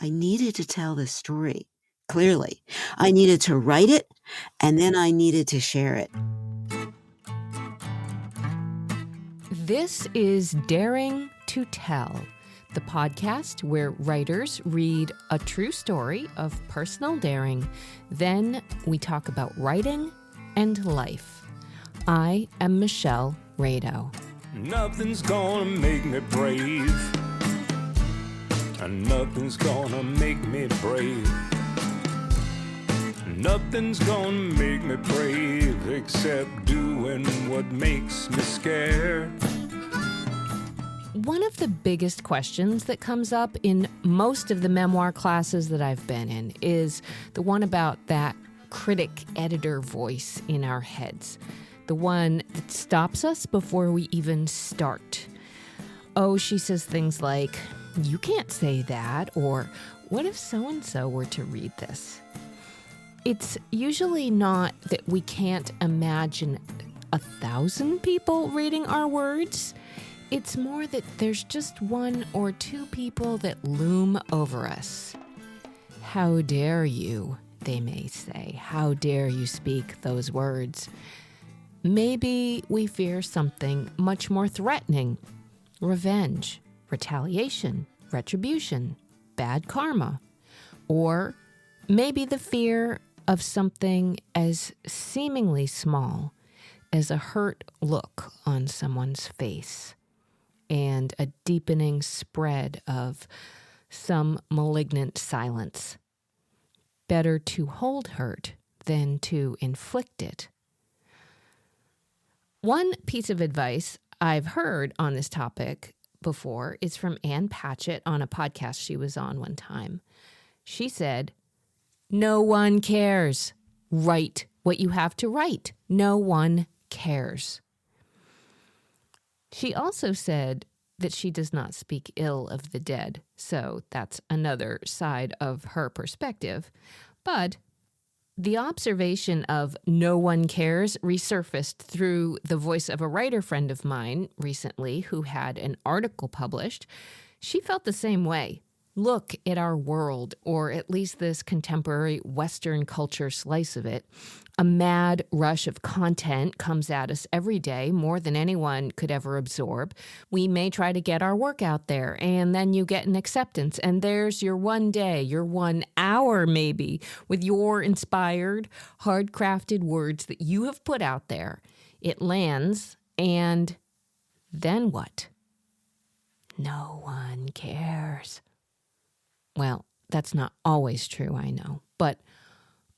I needed to tell this story clearly. I needed to write it, and then I needed to share it. This is Daring to Tell, the podcast where writers read a true story of personal daring. Then we talk about writing and life. I am Michelle Rado. Nothing's gonna make me brave. And nothing's gonna make me brave. Nothing's gonna make me brave except doing what makes me scared. One of the biggest questions that comes up in most of the memoir classes that I've been in is the one about that critic-editor voice in our heads, the one that stops us before we even start. Oh, she says things like, "You can't say that," or "What if so-and-so were to read this?" It's usually not that we can't imagine 1,000 people reading our words. It's more that there's just one or two people that loom over us. How dare you, they may say. How dare you speak those words? Maybe we fear something much more threatening. Revenge, retaliation, retribution, bad karma. Or maybe the fear of something as seemingly small as a hurt look on someone's face, and a deepening spread of some malignant silence. Better to hold hurt than to inflict it. One piece of advice I've heard on this topic before is from Ann Patchett on a podcast she was on one time. She said, "No one cares. Write what you have to write. No one cares." She also said that she does not speak ill of the dead, so that's another side of her perspective. But the observation of "no one cares" resurfaced through the voice of a writer friend of mine recently who had an article published. She felt the same way. Look at our world, or at least this contemporary Western culture slice of it. A mad rush of content comes at us every day, more than anyone could ever absorb. We may try to get our work out there, and then you get an acceptance, and there's your one day, your 1 hour maybe, with your inspired, hard-crafted words that you have put out there. It lands, and then what? No one cares. Well, that's not always true, I know. But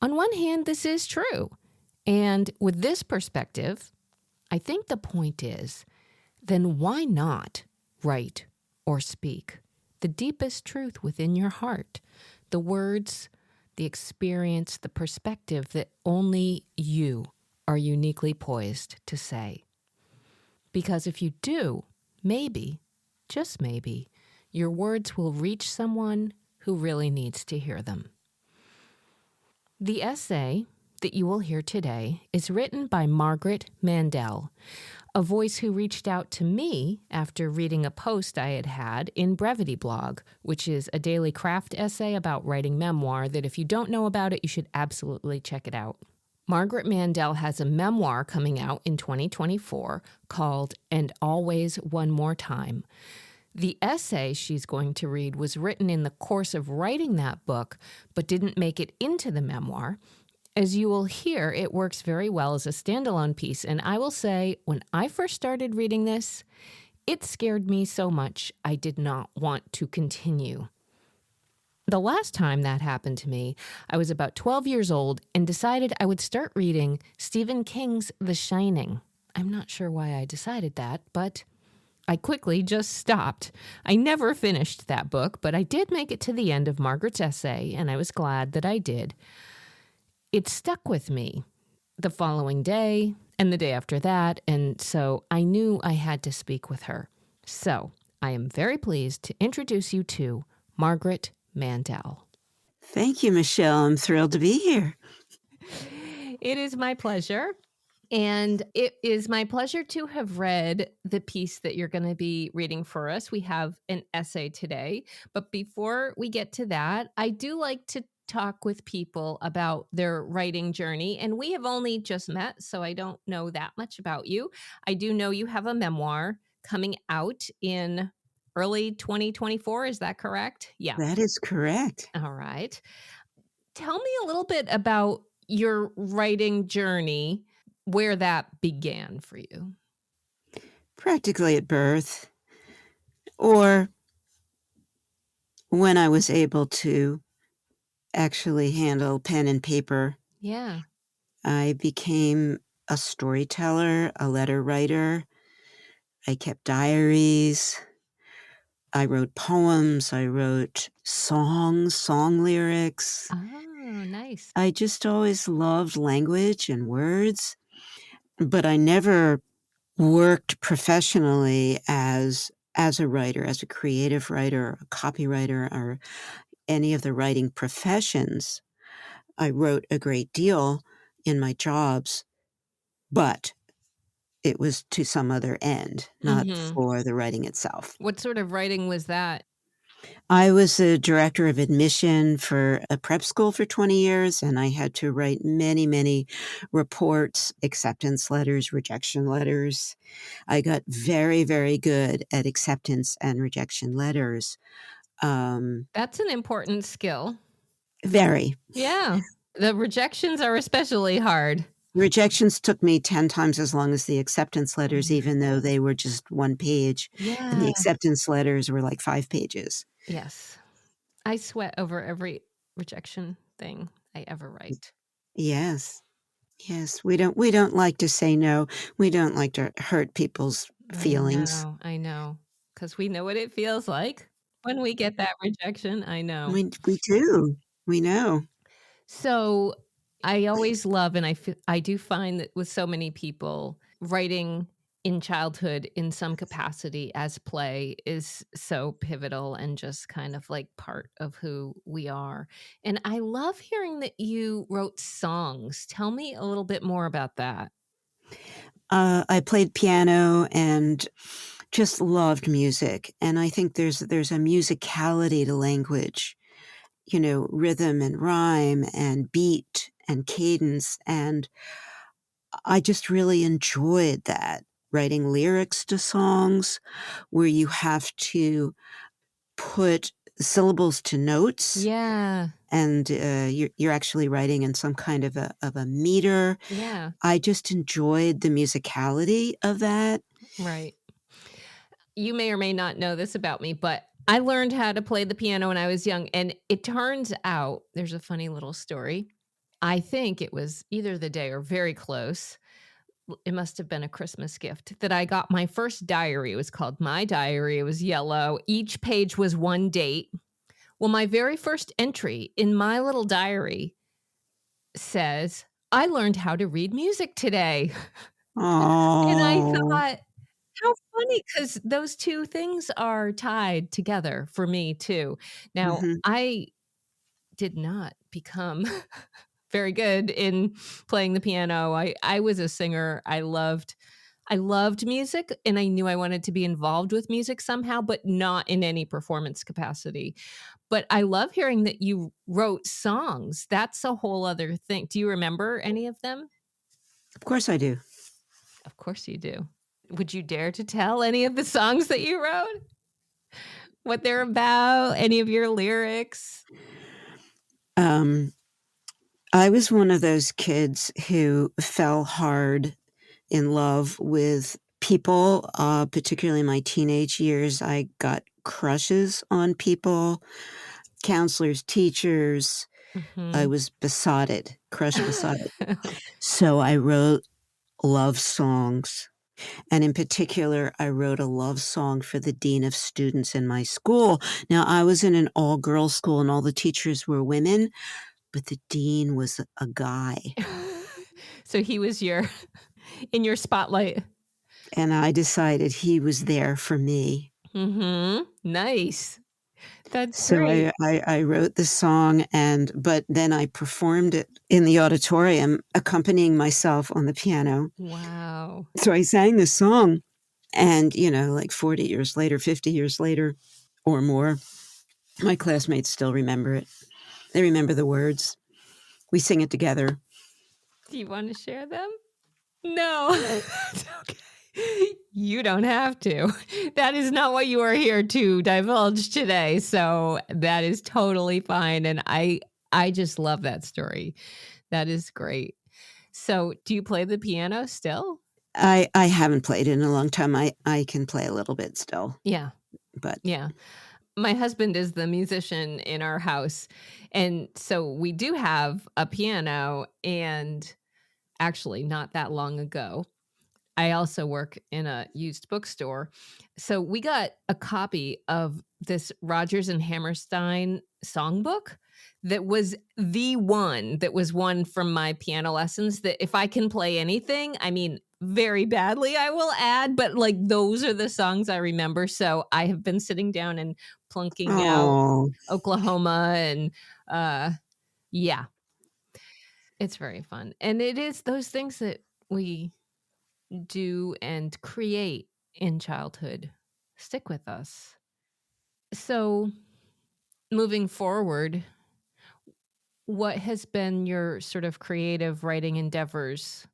on one hand, this is true. And with this perspective, I think the point is, then why not write or speak the deepest truth within your heart, the words, the experience, the perspective that only you are uniquely poised to say? Because if you do, maybe, just maybe, your words will reach someone who really needs to hear them. The essay that you will hear today is written by Margaret Mandell, a voice who reached out to me after reading a post I had had in Brevity Blog, which is a daily craft essay about writing memoir that if you don't know about it, you should absolutely check it out. Margaret Mandell has a memoir coming out in 2024 called "And Always One More Time." The essay she's going to read was written in the course of writing that book, but didn't make it into the memoir. As you will hear, it works very well as a standalone piece, and I will say, when I first started reading this, it scared me so much I did not want to continue. The last time that happened to me, I was about 12 years old and decided I would start reading Stephen King's The Shining. I'm not sure why I decided that, but I quickly just stopped. I never finished that book, but I did make it to the end of Margaret's essay, and I was glad that I did. It stuck with me the following day and the day after that, and so I knew I had to speak with her. So I am very pleased to introduce you to Margaret Mandell. Thank you, Michelle. I'm thrilled to be here. It is my pleasure. And it is my pleasure to have read the piece that you're going to be reading for us. We have an essay today. But before we get to that, I do like to talk with people about their writing journey. And we have only just met, so I don't know that much about you. I do know you have a memoir coming out in early 2024. Is that correct? Yeah. That is correct. All right. Tell me a little bit about your writing journey, where that began for you. Practically at birth, or when I was able to actually handle pen and paper. Yeah. I became a storyteller, a letter writer. I kept diaries. I wrote poems. I wrote songs, song lyrics. Oh, nice. I just always loved language and words, but I never worked professionally as a writer, as a creative writer, a copywriter, or any of the writing professions. I wrote a great deal in my jobs, but it was to some other end, not Mhm. for the writing itself. What sort of writing was that? I was a director of admission for a prep school for 20 years, and I had to write many, many reports, acceptance letters, rejection letters. I got very, very good at acceptance and rejection letters. That's an important skill. Very. Yeah. The rejections are especially hard. Rejections took me 10 times as long as the acceptance letters, even though they were just 1 page, and the Yeah. acceptance letters were like 5 pages. Yes. I sweat over every rejection thing I ever write. Yes. Yes, we don't like to say no. We don't like to hurt people's feelings. I know. Because we know what it feels like when we get that rejection. I know. We do. We know. So I always love, and I do find that with so many people, writing in childhood in some capacity as play is so pivotal and just kind of like part of who we are. And I love hearing that you wrote songs. Tell me a little bit more about that. I played piano and just loved music, and I think there's a musicality to language, rhythm and rhyme and beat and cadence, and I just really enjoyed that, writing lyrics to songs where you have to put syllables to notes, Yeah. and you're actually writing in some kind of a meter. Yeah. I just enjoyed the musicality of that. Right. You may or may not know this about me, but I learned how to play the piano when I was young. And it turns out there's a funny little story. I think it was either the day or very close. It must have been a Christmas gift that I got my first diary. It was called My Diary. It was yellow. Each page was one date. Well, my very first entry in my little diary says, I learned how to read music today. And I Oh. thought, how funny, because those two things are tied together for me too. Now, Mhm. I did not become very good in playing the piano. I was a singer. I loved music, and I knew I wanted to be involved with music somehow, but not in any performance capacity. But I love hearing that you wrote songs. That's a whole other thing. Do you remember any of them? Of course I do. Of course you do. Would you dare to tell any of the songs that you wrote? What they're about? Any of your lyrics? Um, I was one of those kids who fell hard in love with people, particularly in my teenage years. I got crushes on people, counselors, teachers. I Mhm. was besotted, crush besotted. So I wrote love songs. And in particular, I wrote a love song for the dean of students in my school. Now, I was in an all girls school and all the teachers were women, but the dean was a guy. So he was in your spotlight. And I decided he was there for me. Mhm. Nice. That's So great. I wrote this song but then I performed it in the auditorium, accompanying myself on the piano. Wow. So I sang this song and, like 40 years later, 50 years later or more, my classmates still remember it. They remember the words. We sing it together. Do you want to share them? No. It's okay. You don't have to. That is not what you are here to divulge today. So that is totally fine. And I just love that story. That is great. So do you play the piano still? I haven't played in a long time. I can play a little bit still, Yeah. but Yeah. My husband is the musician in our house. And so we do have a piano. And actually, not that long ago, I also work in a used bookstore. So we got a copy of this Rodgers and Hammerstein songbook that was one from my piano lessons, that if I can play anything, I mean, very badly, I will add, but like those are the songs I remember. So I have been sitting down and plunking out oh, Oklahoma and uh yeah, it's very fun. And it is those things that we do and create in childhood stick with us. So, moving forward, what has been your sort of creative writing endeavors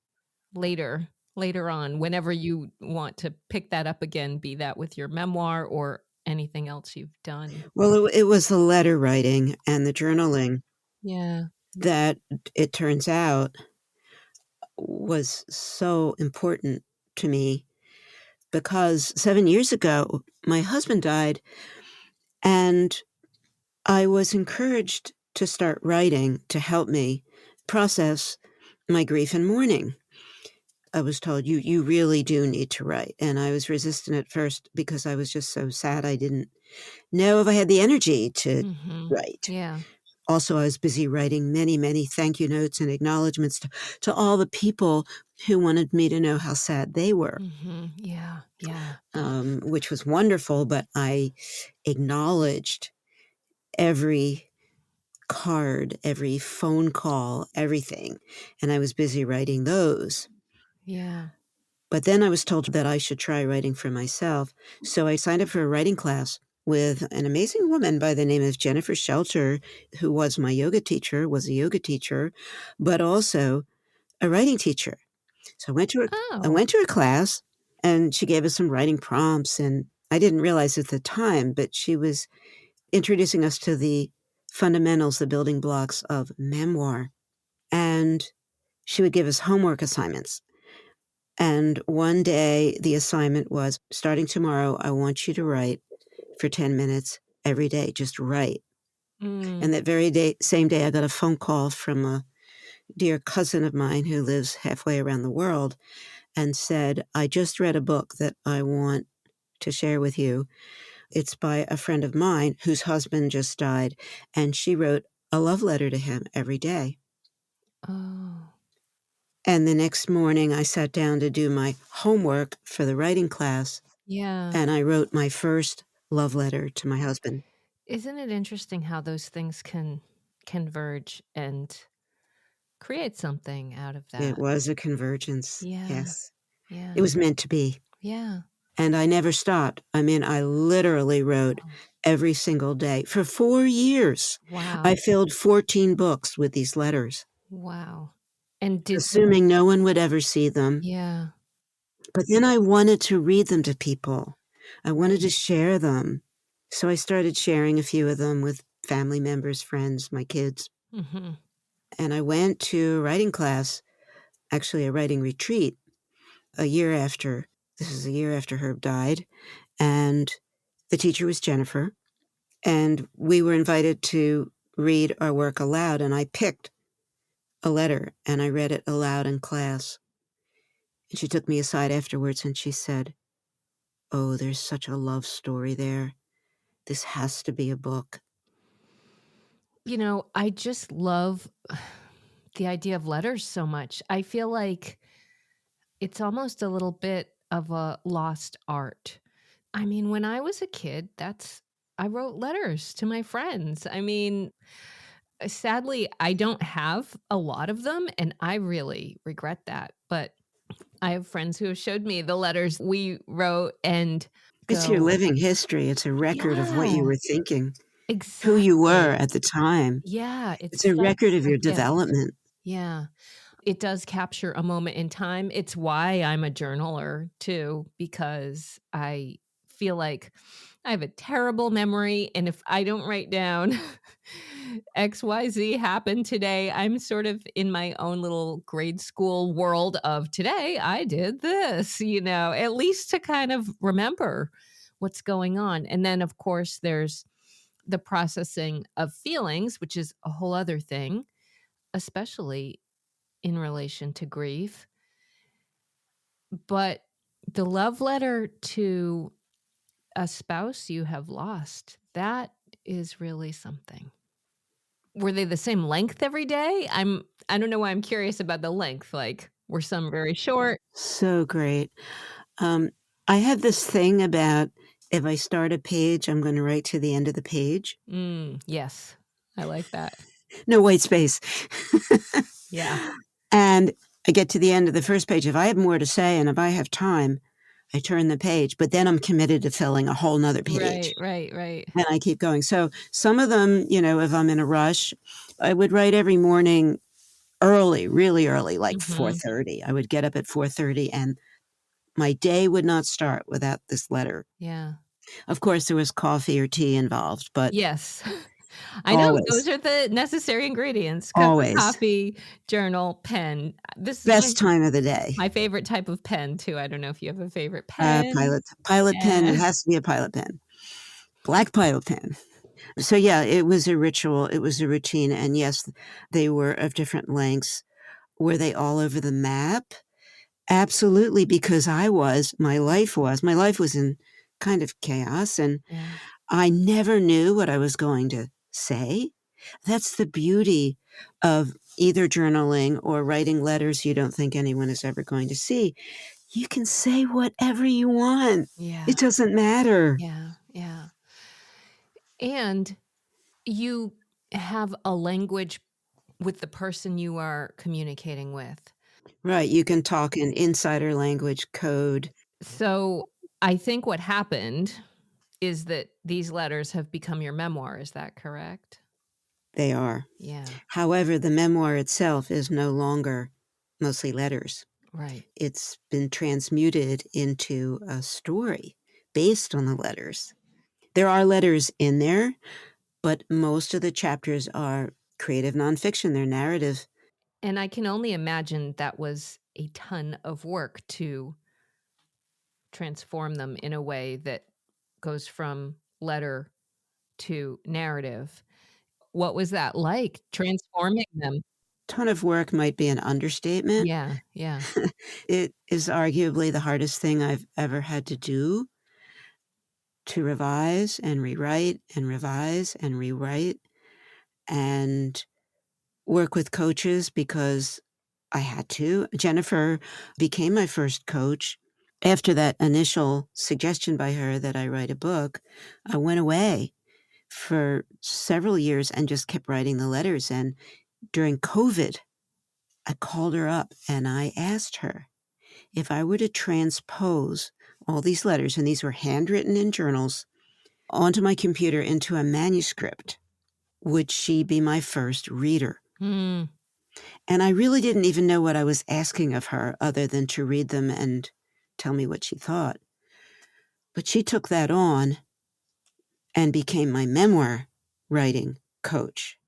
later on, whenever you want to pick that up again, be that with your memoir or anything else you've done? well, it was the letter writing and the journaling Yeah. that it turns out was so important to me because 7 years ago, my husband died, and I was encouraged to start writing to help me process my grief and mourning. I was told, "You really do need to write," and I was resistant at first because I was just so sad I didn't know if I had the energy to Mhm. write. Yeah. Also, I was busy writing many, many thank you notes and acknowledgments to all the people who wanted me to know how sad they were, Mhm. Yeah. Yeah. which was wonderful, but I acknowledged every card, every phone call, everything, and I was busy writing those. Yeah. But then I was told that I should try writing for myself, so I signed up for a writing class with an amazing woman by the name of Jennifer Shelter, who was my yoga teacher, was a yoga teacher, but also a writing teacher. So I Oh. went to her class, and she gave us some writing prompts, and I didn't realize at the time, but she was introducing us to the fundamentals, the building blocks of memoir, and she would give us homework assignments. And one day, the assignment was, starting tomorrow, I want you to write for 10 minutes every day. Just write. And Mm. that very day, same day, I got a phone call from a dear cousin of mine who lives halfway around the world and said, I just read a book that I want to share with you. It's by a friend of mine whose husband just died, and she wrote a love letter to him every day. Oh. And the next morning, I sat down to do my homework for the writing class, Yeah. and I wrote my first love letter to my husband. Isn't it interesting how those things can converge and create something out of It that? was a convergence. Yeah. Yes. It Yeah. was meant to be. Yeah. And I never stopped. I mean, I literally wrote Oh, every single day for 4 years. I wow. filled 14 books with these letters, Wow. And did the assuming no one would ever see them. yeah. But then I wanted to read them to people. I wanted to Right. share them. So I started sharing a few of them with family members, friends, my kids. Mhm. And I went to a writing class, actually a writing retreat, a year after. This is a year after Herb died. And the teacher was Jennifer. And we were invited to read our work aloud. And I picked a letter and I read it aloud in class. And she took me aside afterwards and she said, Oh, there's such a love story there. This has to be a book. I just love the idea of letters so much. I feel like it's almost a little bit of a lost art. I mean, when I was a kid, that's I wrote letters to my friends. I mean, sadly, I don't have a lot of them, and I really regret that. But I have friends who have showed me the letters we wrote and It's your go, living history. It's a record of what you yeah, were thinking, who you were exactly. at the time. Yeah, it's It's a such record of a your gift. development. Yeah. It does capture a moment in time. It's why I'm a journaler too, because I feel like I have a terrible memory. And if I don't write down XYZ happened today, I'm sort of in my own little grade school world of today, I did this, at least to kind of remember what's going on. And then, of course, there's the processing of feelings, which is a whole other thing, especially in relation to grief. But the love letter to a spouse you have lost, that is really something. Were they the same length every day? I don't know why I'm curious about the length, like, were some very short? So great. Um, I have this thing about if I start a page, I'm gonna write to the end of the page. Yes, I like that. No white space. Yeah. And I get to the end of the first page. If I have more to say and if I have time, I turn the page, but then I'm committed to filling a whole 'nother page, Right, right, right. and I keep going. So some of them, if I'm in a rush, I would write every morning early, really early, like Mhm. 4:30. I would get up at 4:30, and my day would not start without this letter. Yeah. Of course, there was coffee or tea involved, but Yes. I know, always, those are the necessary ingredients: cup of always. coffee, journal, pen. This is Best time of the day. my favorite type of pen too. I don't know if you have a favorite pen. Pilot pen, it Eh. has to be a pilot pen. Black pilot pen. So, yeah, it was a ritual, it was a routine, and yes, they were of different lengths. Were they all over the map? Absolutely, because my life was in kind of chaos, and Yeah. I never knew what I was going to say. That's the beauty of either journaling or writing letters you don't think anyone is ever going to see. You can say whatever you want. Yeah. It doesn't matter. Yeah. Yeah. And you have a language with the person you are communicating with. Right, you can talk in insider language code. So, I think what happened is that these letters have become your memoir, is that correct? They are. Yeah. However, the memoir itself is no longer mostly letters. Right. It's been transmuted into a story based on the letters. There are letters in there, but most of the chapters are creative nonfiction, they're narrative. And I can only imagine that was a ton of work to transform them in a way that goes from letter to narrative. What was that like, transforming them? Ton of work might be an understatement. Yeah, yeah. It is arguably the hardest thing I've ever had to do, to revise and rewrite and revise and rewrite and work with coaches because I had to. Jennifer became my first coach. After that initial suggestion by her that I write a book, I went away for several years and just kept writing the letters. And during COVID, I called her up and I asked her if I were to transpose all these letters, and these were handwritten in journals, onto my computer into a manuscript, would she be my first reader? Mm, And I really didn't even know what I was asking of her other than to read them and tell me what she thought. But she took that on and became my memoir writing coach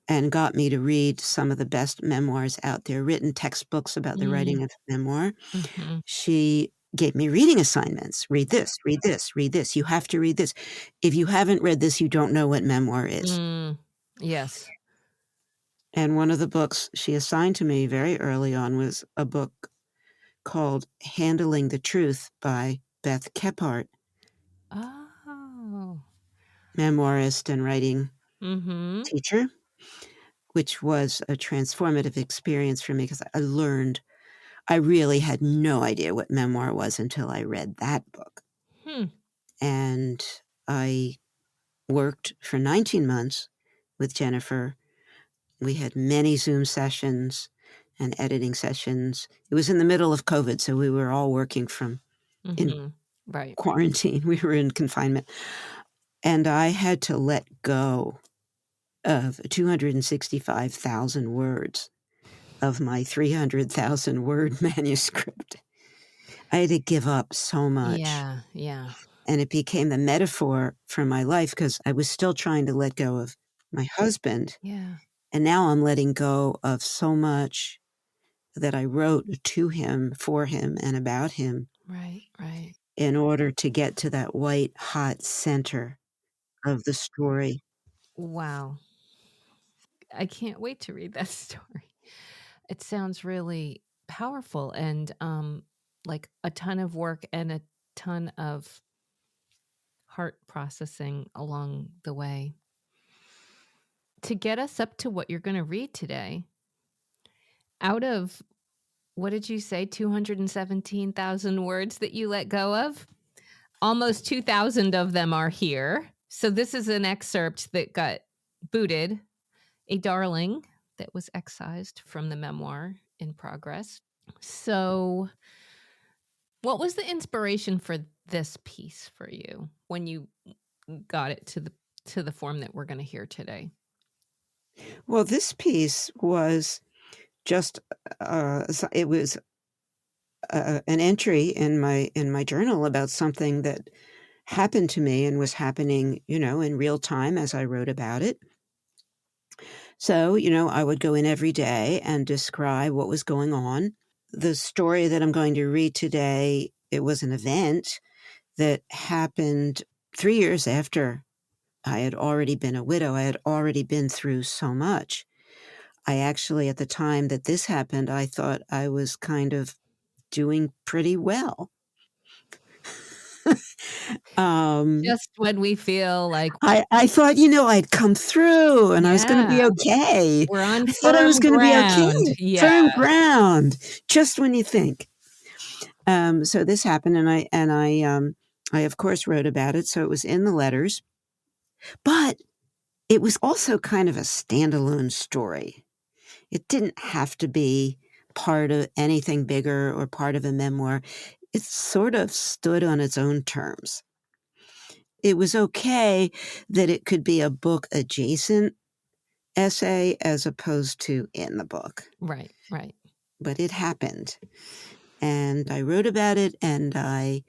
and got me to read some of the best memoirs out there, written textbooks about the mm, writing of memoir. mhm, She gave me reading assignments. Read this, read this, read this. You have to read this. If you haven't read this, you don't know what memoir is. mm. Yes. And one of the books she assigned to me very early on was a book called Handling the Truth by Beth Kephart, Oh. memoirist and writing Mhm. teacher, which was a transformative experience for me because I really had no idea what memoir was until I read that book. Hmm. And I worked for 19 months with Jennifer. We had many Zoom sessions and editing sessions. It was in the middle of COVID, so we were all working from in Right. quarantine. We were in confinement. And I had to let go of 265,000 words of my 300,000 word manuscript. I had to give up so much. Yeah. Yeah. And it became the metaphor for my life because I was still trying to let go of my husband. Yeah. And now I'm letting go of so much that I wrote to him, for him, and about him Right. Right. in order to get to that white hot center of the story. Wow. I can't wait to read that story. It sounds really powerful and like a ton of work and a ton of heart processing along the way. To get us up to what you're going to read today, out of what did you say, 217,000 words that you let go of? Almost 2,000 of them are here. So this is an excerpt that got booted, a darling that was excised from the memoir in progress. So what was the inspiration for this piece for you when you got it to the form that we're going to hear today? Well, this piece was just it was an entry in my journal about something that happened to me and was happening, in real time as I wrote about it. So, I would go in every day and describe what was going on. The story that I'm going to read today, it was an event that happened 3 years after I had already been a widow. I had already been through so much. I actually, at the time that this happened, I thought I was kind of doing pretty well. Um, Just when we feel like, I thought, I'd come through and I was gonna be yeah, okay. we're on I thought I was firm gonna be ground. okay. Yeah. Firm ground, just when you think. So this happened and I of course wrote about it, so it was in the letters, but it was also kind of a standalone story. It didn't have to be part of anything bigger or part of a memoir. It sort of stood on its own terms. It was okay that it could be a book adjacent essay as opposed to in the book, Right, right. but it happened. And I wrote about it and I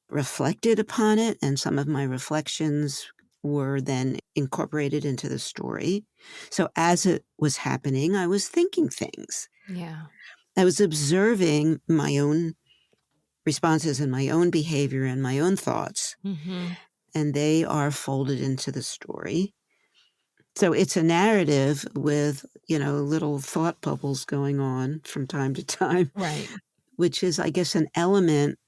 reflected upon it, and some of my reflections were then incorporated into the story. So as it was happening, I was thinking things. Yeah. I was observing my own responses and my own behavior and my own thoughts, Mm-hmm. and they are folded into the story. So it's a narrative with, little thought bubbles going on from time to time, Right. which is, I guess, an element,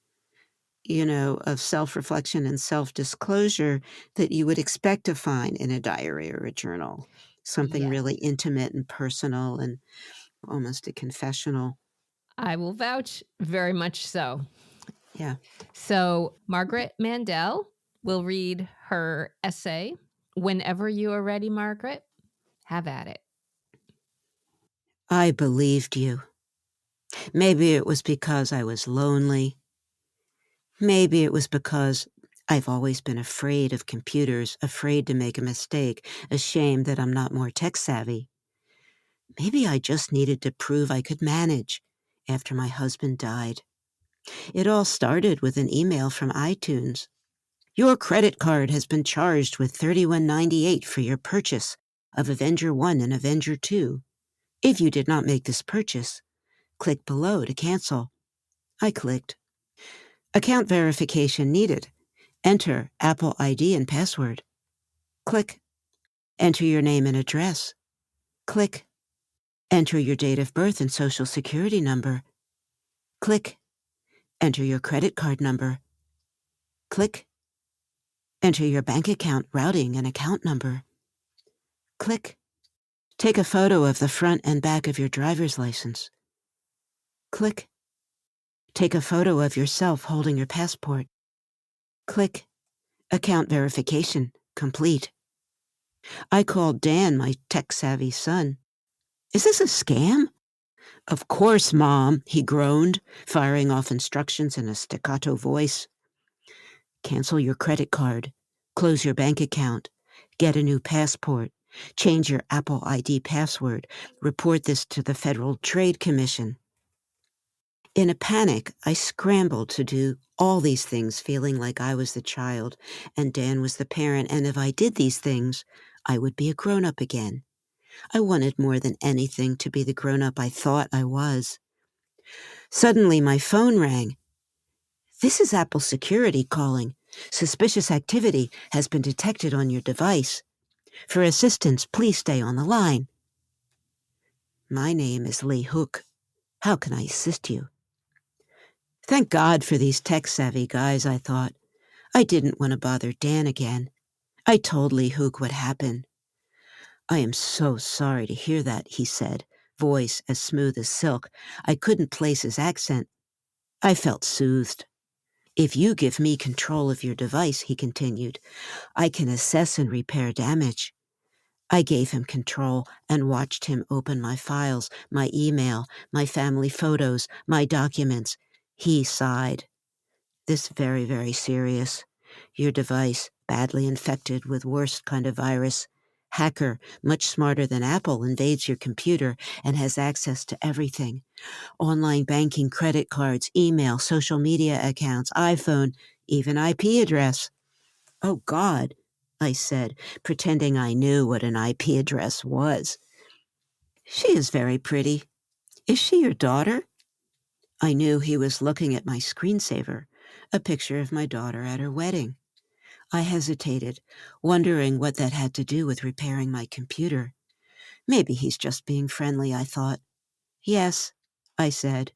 of self-reflection and self-disclosure that you would expect to find in a diary or a journal. Something Yes. really intimate and personal and almost a confessional. I will vouch, very much so. Yeah. So Margaret Mandell will read her essay. Whenever you are ready, Margaret, have at it. I believed you. Maybe it was because I was lonely. Maybe it was because I've always been afraid of computers, afraid to make a mistake, ashamed that I'm not more tech savvy. Maybe I just needed to prove I could manage after my husband died. It all started with an email from iTunes. Your credit card has been charged with $31.98 for your purchase of Avenger 1 and Avenger 2. If you did not make this purchase, click below to cancel. I clicked. Account verification needed. Enter Apple ID and password. Click. Enter your name and address. Click. Enter your date of birth and social security number. Click. Enter your credit card number. Click. Enter your bank account routing and account number. Click. Take a photo of the front and back of your driver's license. Click. Take a photo of yourself holding your passport. Click. Account verification. complete. I called Dan, my tech-savvy son. "Is this a scam?" "Of course, Mom," he groaned, firing off instructions in a staccato voice. "Cancel your credit card. Close your bank account. Get a new passport. Change your Apple ID password. Report this to the Federal Trade Commission." In a panic, I scrambled to do all these things, feeling like I was the child and Dan was the parent, and if I did these things, I would be a grown-up again. I wanted more than anything to be the grown-up I thought I was. Suddenly, my phone rang. "This is Apple Security calling. Suspicious activity has been detected on your device. For assistance, please stay on the line." "My name is Lee Hook. How can I assist you?" Thank God for these tech-savvy guys, I thought. I didn't want to bother Dan again. I told Lee Hook what happened. "I am so sorry to hear that," he said, voice as smooth as silk. I couldn't place his accent. I felt soothed. "If you give me control of your device," he continued, "I can assess and repair damage." I gave him control and watched him open my files, my email, my family photos, my documents. He sighed. "This very, very serious. Your device, badly infected with worst kind of virus. Hacker, much smarter than Apple, invades your computer and has access to everything. Online banking, credit cards, email, social media accounts, iPhone, even IP address." "Oh, God," I said, pretending I knew what an IP address was. "She is very pretty. Is she your daughter?" I knew he was looking at my screensaver, a picture of my daughter at her wedding. I hesitated, wondering what that had to do with repairing my computer. Maybe he's just being friendly, I thought. "Yes," I said.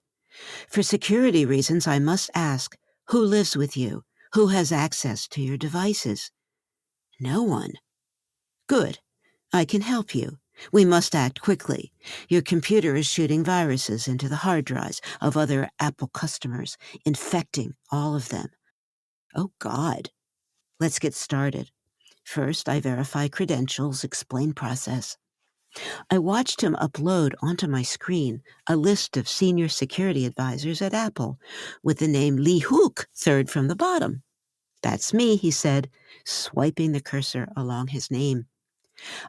"For security reasons, I must ask, who lives with you? Who has access to your devices?" "No one." "Good. I can help you. We must act quickly. Your computer is shooting viruses into the hard drives of other Apple customers, infecting all of them." "Oh, God." "Let's get started. First, I verify credentials, explain process." I watched him upload onto my screen a list of senior security advisors at Apple, with the name Lee Hook third from the bottom. "That's me," he said, swiping the cursor along his name.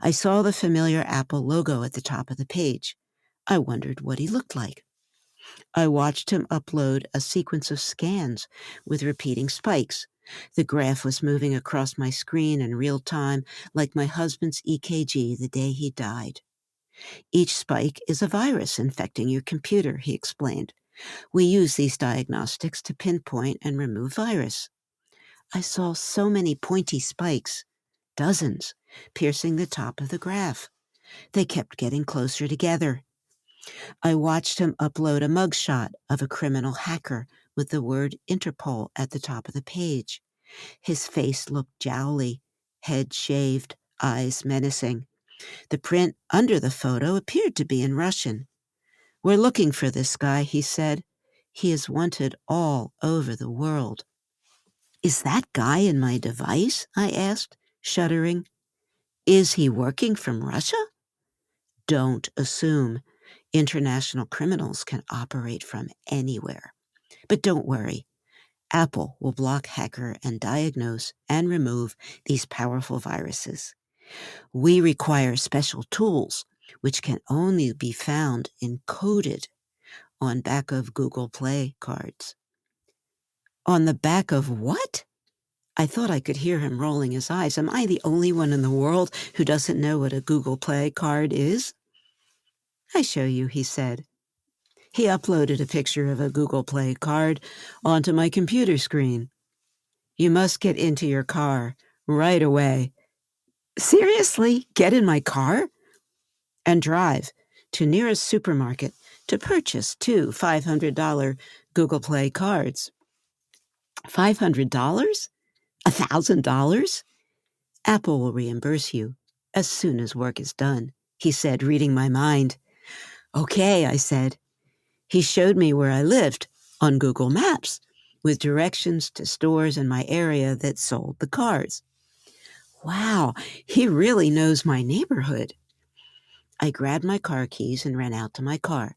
I saw the familiar Apple logo at the top of the page. I wondered what he looked like. I watched him upload a sequence of scans with repeating spikes. The graph was moving across my screen in real time, like my husband's EKG the day he died. "Each spike is a virus infecting your computer," he explained. "We use these diagnostics to pinpoint and remove virus." I saw so many pointy spikes, dozens, piercing the top of the graph. They kept getting closer together. I watched him upload a mugshot of a criminal hacker with the word Interpol at the top of the page. His face looked jowly, head shaved, eyes menacing. The print under the photo appeared to be in Russian. "We're looking for this guy," he said. "He is wanted all over the world." "Is that guy in my device?" I asked, shuddering. "Is he working from Russia?" "Don't assume. International criminals can operate from anywhere. But don't worry. Apple will block, hacker, and diagnose and remove these powerful viruses. We require special tools, which can only be found encoded on back of Google Play cards." "On the back of what?" I thought I could hear him rolling his eyes. Am I the only one in the world who doesn't know what a Google Play card is? "I show you," he said. He uploaded a picture of a Google Play card onto my computer screen. "You must get into your car right away." "Seriously? Get in my car?" "And drive to nearest supermarket to purchase 2 $500 Google Play cards." $500? $1,000? "Apple will reimburse you as soon as work is done," he said, reading my mind. "Okay," I said. He showed me where I lived on Google Maps, with directions to stores in my area that sold the cards. Wow, he really knows my neighborhood. I grabbed my car keys and ran out to my car.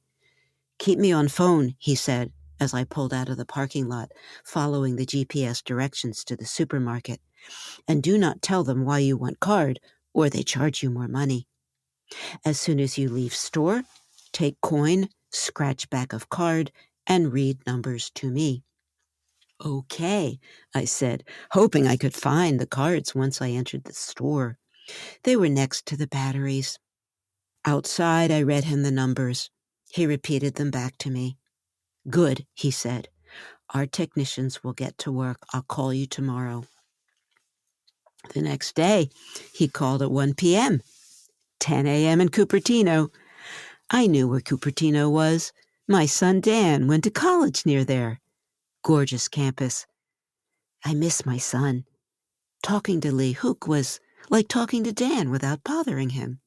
Keep me on phone, he said as I pulled out of the parking lot, following the GPS directions to the supermarket. And do not tell them why you want card, or they charge you more money. As soon as you leave store, take coin, scratch back of card, and read numbers to me. Okay, I said, hoping I could find the cards once I entered the store. They were next to the batteries. Outside, I read him the numbers. He repeated them back to me. Good, he said. Our technicians will get to work. I'll call you tomorrow. The next day, he called at 1 p.m., 10 a.m. in Cupertino. I knew where Cupertino was. My son Dan went to college near there. Gorgeous campus. I miss my son. Talking to Lee Hook was like talking to Dan without bothering him.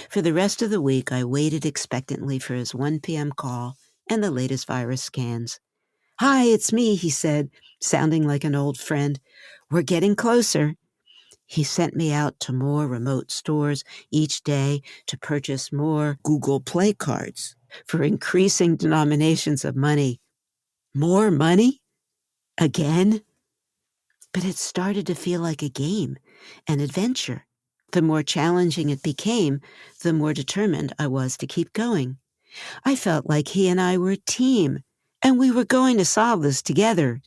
For the rest of the week, I waited expectantly for his 1 p.m. call and the latest virus scans. Hi, it's me, he said, sounding like an old friend. We're getting closer. He sent me out to more remote stores each day to purchase more Google Play cards for increasing denominations of money. More money? Again? But it started to feel like a game, an adventure. The more challenging it became, the more determined I was to keep going. I felt like he and I were a team, and we were going to solve this together.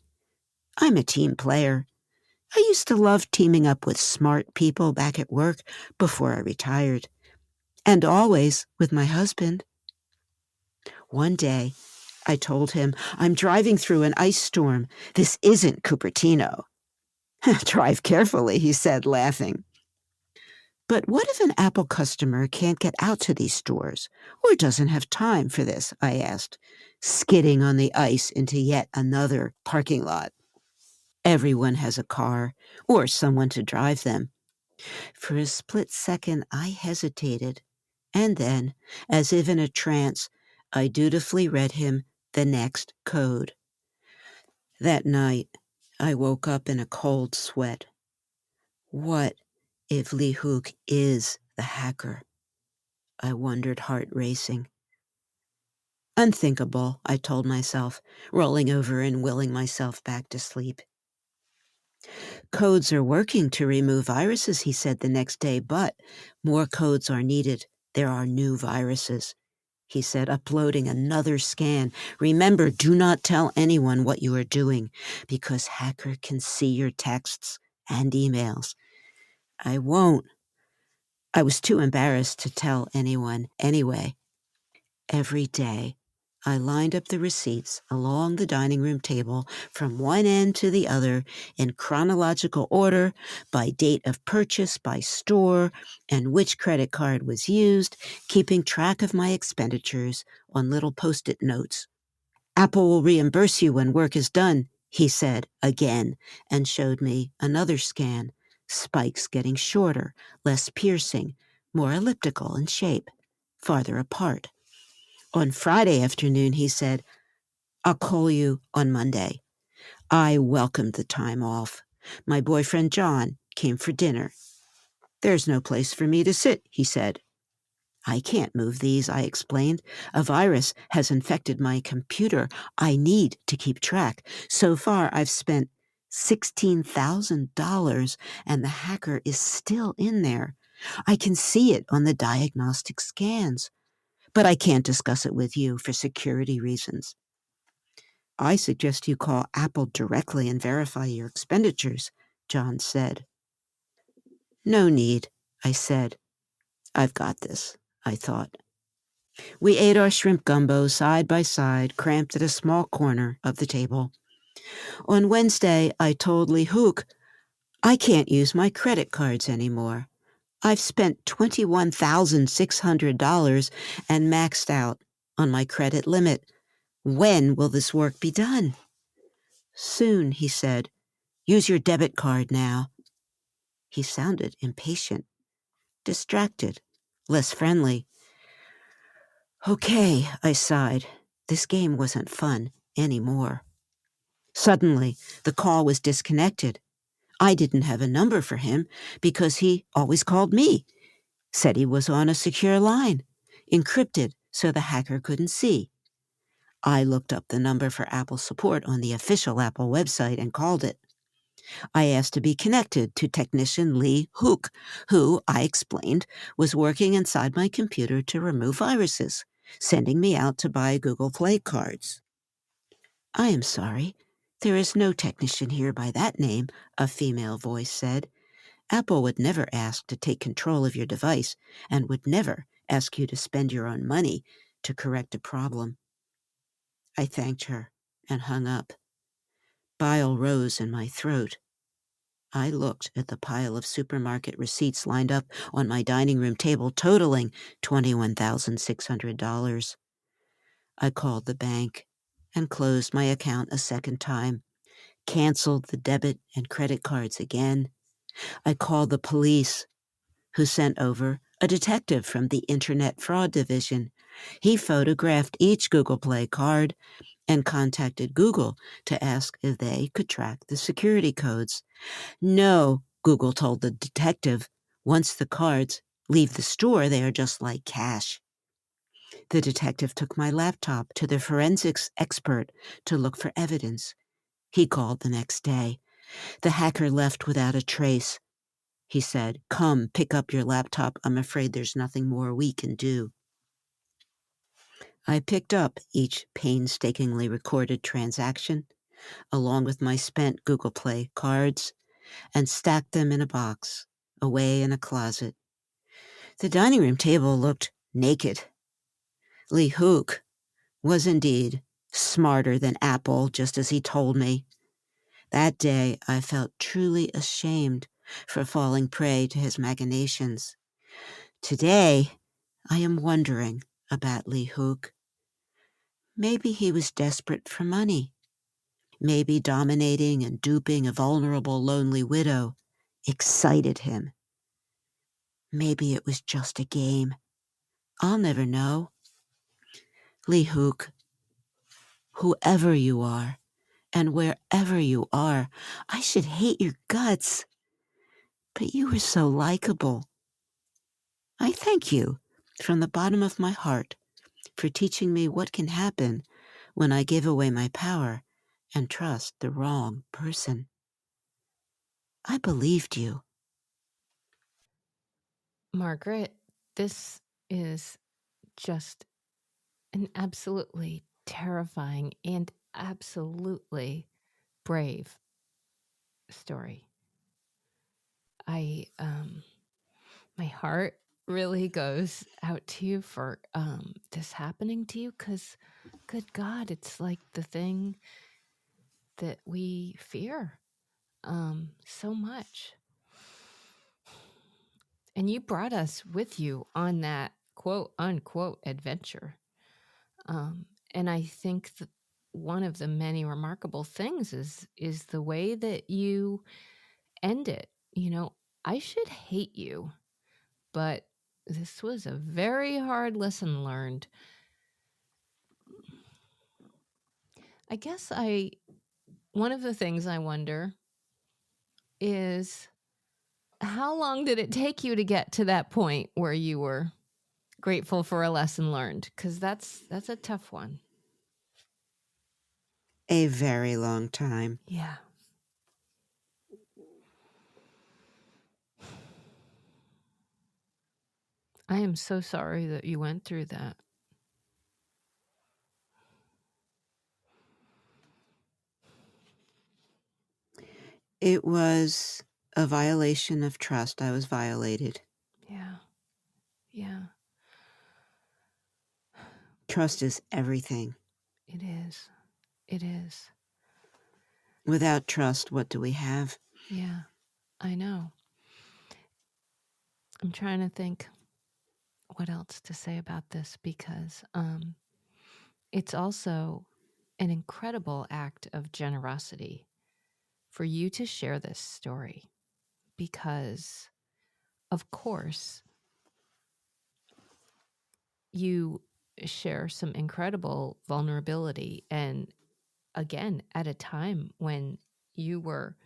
I'm a team player. I used to love teaming up with smart people back at work before I retired, and always with my husband. One day, I told him, I'm driving through an ice storm. This isn't Cupertino. Drive carefully, he said, laughing. But what if an Apple customer can't get out to these stores or doesn't have time for this? I asked, skidding on the ice into yet another parking lot. Everyone has a car or someone to drive them. For a split second, I hesitated, and then, as if in a trance, I dutifully read him the next code. That night, I woke up in a cold sweat. What if Lee Hook is the hacker? I wondered, heart racing. Unthinkable, I told myself, rolling over and willing myself back to sleep. Codes are working to remove viruses, he said the next day, but more codes are needed. There are new viruses, he said, uploading another scan. Remember, do not tell anyone what you are doing, because hacker can see your texts and emails. I won't. I was too embarrassed to tell anyone anyway. Every day, I lined up the receipts along the dining room table from one end to the other in chronological order, by date of purchase, by store, and which credit card was used, keeping track of my expenditures on little Post-it notes. Apple will reimburse you when work is done, he said again, and showed me another scan, spikes getting shorter, less piercing, more elliptical in shape, farther apart. On Friday afternoon, he said, I'll call you on Monday. I welcomed the time off. My boyfriend John came for dinner. There's no place for me to sit, he said. I can't move these, I explained. A virus has infected my computer. I need to keep track. So far, I've spent $16,000, and the hacker is still in there. I can see it on the diagnostic scans, but I can't discuss it with you for security reasons. I suggest you call Apple directly and verify your expenditures, John said. No need, I said. I've got this, I thought. We ate our shrimp gumbo side by side, cramped at a small corner of the table. On Wednesday, I told Lee Hook, I can't use my credit cards anymore. I've spent $21,600 and maxed out on my credit limit. When will this work be done? Soon, he said. Use your debit card now. He sounded impatient, distracted, less friendly. Okay, I sighed. This game wasn't fun anymore. Suddenly, the call was disconnected. I didn't have a number for him because he always called me, said he was on a secure line, encrypted so the hacker couldn't see. I looked up the number for Apple support on the official Apple website and called it. I asked to be connected to technician Lee Hook, who, I explained, was working inside my computer to remove viruses, sending me out to buy Google Play cards. I am sorry. There is no technician here by that name, a female voice said. Apple would never ask to take control of your device and would never ask you to spend your own money to correct a problem. I thanked her and hung up. Bile rose in my throat. I looked at the pile of supermarket receipts lined up on my dining room table, totaling $21,600. I called the bank and closed my account a second time, canceled the debit and credit cards again. I called the police, who sent over a detective from the Internet Fraud Division. He photographed each Google Play card and contacted Google to ask if they could track the security codes. No, Google told the detective, once the cards leave the store, they are just like cash. The detective took my laptop to the forensics expert to look for evidence. He called the next day. The hacker left without a trace. He said, "Come, pick up your laptop. I'm afraid there's nothing more we can do." I picked up each painstakingly recorded transaction, along with my spent Google Play cards, and stacked them in a box, away in a closet. The dining room table looked naked. Lee Hook was indeed smarter than Apple, just as he told me. That day, I felt truly ashamed for falling prey to his machinations. Today, I am wondering about Lee Hook. Maybe he was desperate for money. Maybe dominating and duping a vulnerable, lonely widow excited him. Maybe it was just a game. I'll never know. Lee Hook, whoever you are, and wherever you are, I should hate your guts. But you were so likable. I thank you from the bottom of my heart for teaching me what can happen when I give away my power and trust the wrong person. I believed you. Margaret, this is just an absolutely terrifying and absolutely brave story. I my heart really goes out to you for this happening to you, because good God, it's like the thing that we fear so much. And you brought us with you on that quote unquote adventure. And I think that one of the many remarkable things is the way that you end it. You know, I should hate you, but this was a very hard lesson learned. I guess one of the things I wonder is, how long did it take you to get to that point where you were grateful for a lesson learned? Because that's a tough one. A very long time. Yeah. I am so sorry that you went through that. It was a violation of trust. I was violated. Yeah. Yeah. Trust is everything. It is. It is. Without trust, what do we have? Yeah. I know. I'm trying to think what else to say about this, because it's also an incredible act of generosity for you to share this story, because, of course, you share some incredible vulnerability. And again, at a time when you were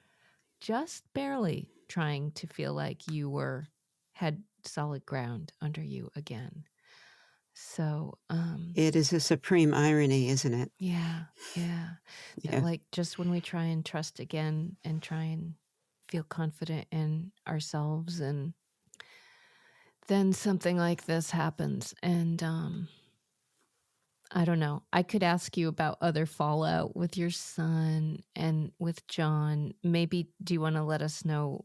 just barely trying to feel like you had solid ground under you again. So, It is a supreme irony, isn't it? yeah. That, Yeah. like, just when we try and trust again and try and feel confident in ourselves, and then something like this happens. And I don't know. I could ask you about other fallout with your son and with John. Maybe do you want to let us know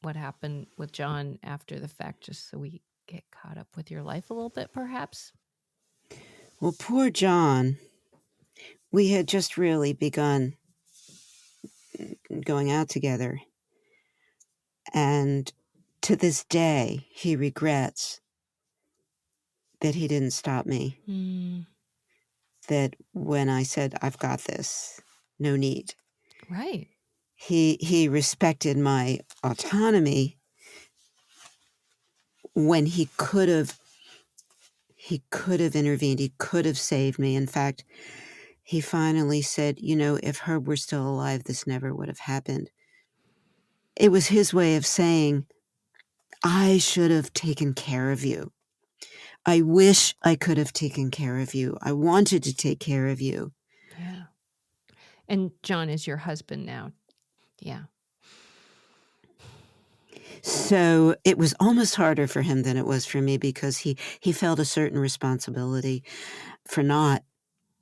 what happened with John after the fact, just so we get caught up with your life a little bit, perhaps? Well, poor John, we had just really begun going out together. And to this day, he regrets that he didn't stop me. Mm, That when I said, I've got this, no need. right. He respected my autonomy when he could have intervened. He could have saved me. In fact, he finally said, if Herb were still alive, this never would have happened. It was his way of saying, I should have taken care of you. I wish I could have taken care of you. I wanted to take care of you. Yeah. And John is your husband now. Yeah. So it was almost harder for him than it was for me, because he felt a certain responsibility for not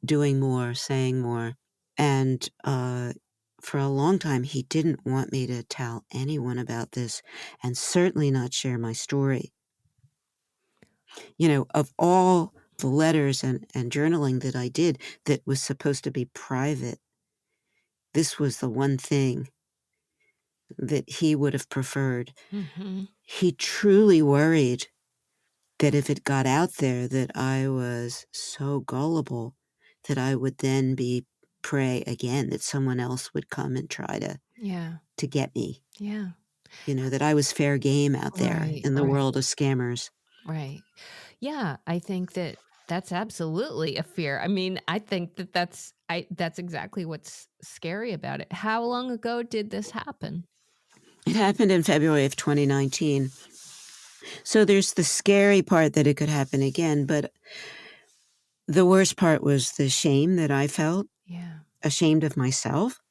doing more, saying more. And for a long time, he didn't want me to tell anyone about this, and certainly not share my story. Of all the letters and journaling that I did that was supposed to be private, this was the one thing that he would have preferred. Mm-hmm. He truly worried that if it got out there that I was so gullible that I would then be prey again, that someone else would come and try to get me. Yeah. That I was fair game out there Right, in the right. world of scammers. Right. Yeah, I think that's absolutely a fear. I mean, I think that's exactly what's scary about it. How long ago did this happen? It happened in February of 2019. So there's the scary part that it could happen again, but the worst part was the shame that I felt, Yeah. ashamed of myself.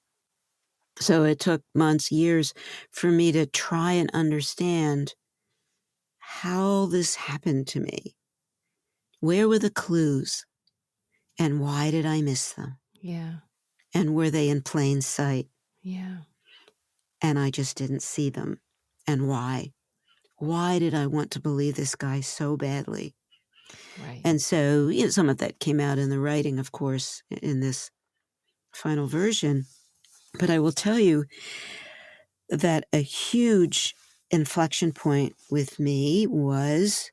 So it took months, years for me to try and understand how this happened to me. Where were the clues? And why did I miss them? Yeah. And were they in plain sight? Yeah. And I just didn't see them. And why? Why did I want to believe this guy so badly? Right. And so, some of that came out in the writing, of course, in this final version. But I will tell you that a huge inflection point with me was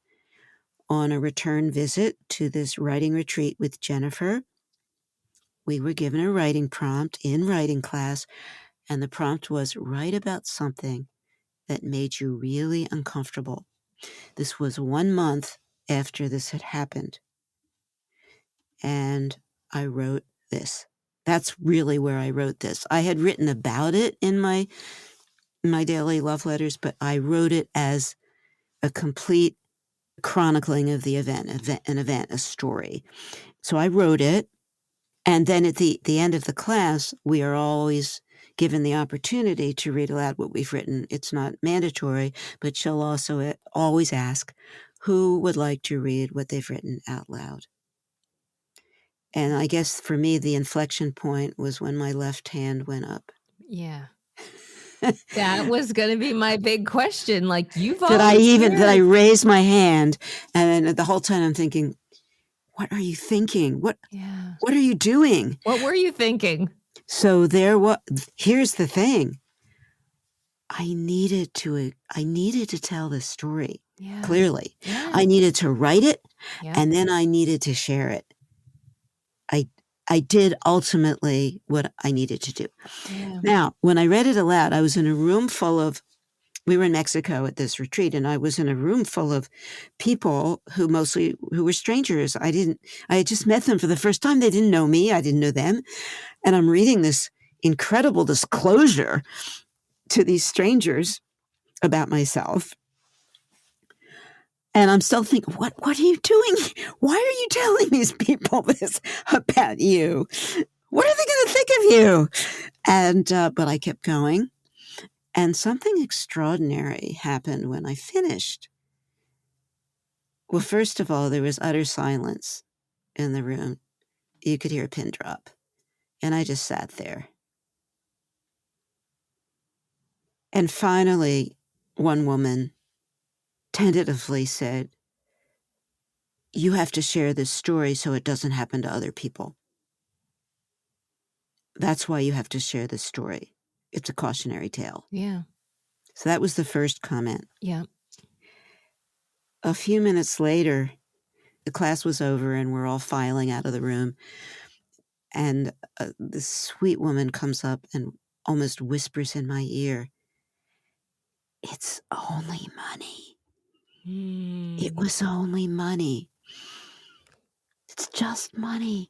on a return visit to this writing retreat with Jennifer. We were given a writing prompt in writing class, and the prompt was, write about something that made you really uncomfortable. This was 1 month after this had happened. And I wrote this. That's really where I wrote this. I had written about it in my daily love letters, but I wrote it as a complete chronicling of the event, a story. So I wrote it. And then at the end of the class, we are always given the opportunity to read aloud what we've written. It's not mandatory, but she'll also always ask who would like to read what they've written out loud. And I guess for me, the inflection point was when my left hand went up. Yeah. That was going to be my big question. Like, you that I volunteered. raised my hand, and then the whole time I'm thinking, what are you thinking? What are you doing? What were you thinking? So here's the thing. I needed to tell this story clearly. Yeah. I needed to write it, Yeah. and then I needed to share it. I did ultimately what I needed to do. Yeah. Now, when I read it aloud, I was in a room full of, we were in Mexico at this retreat, and I was in a room full of people who were strangers. I had just met them for the first time. They didn't know me. I didn't know them. And I'm reading this incredible disclosure to these strangers about myself. And I'm still thinking, what are you doing? Why are you telling these people this about you? What are they going to think of you? And, but I kept going. And something extraordinary happened when I finished. Well, first of all, there was utter silence in the room. You could hear a pin drop. And I just sat there. And finally, one woman tentatively said, "You have to share this story so it doesn't happen to other people. That's why you have to share this story. It's a cautionary tale." Yeah. So that was the first comment. Yeah. A few minutes later, the class was over and we're all filing out of the room. And this sweet woman comes up and almost whispers in my ear, "It's only money. It was only money. It's just money."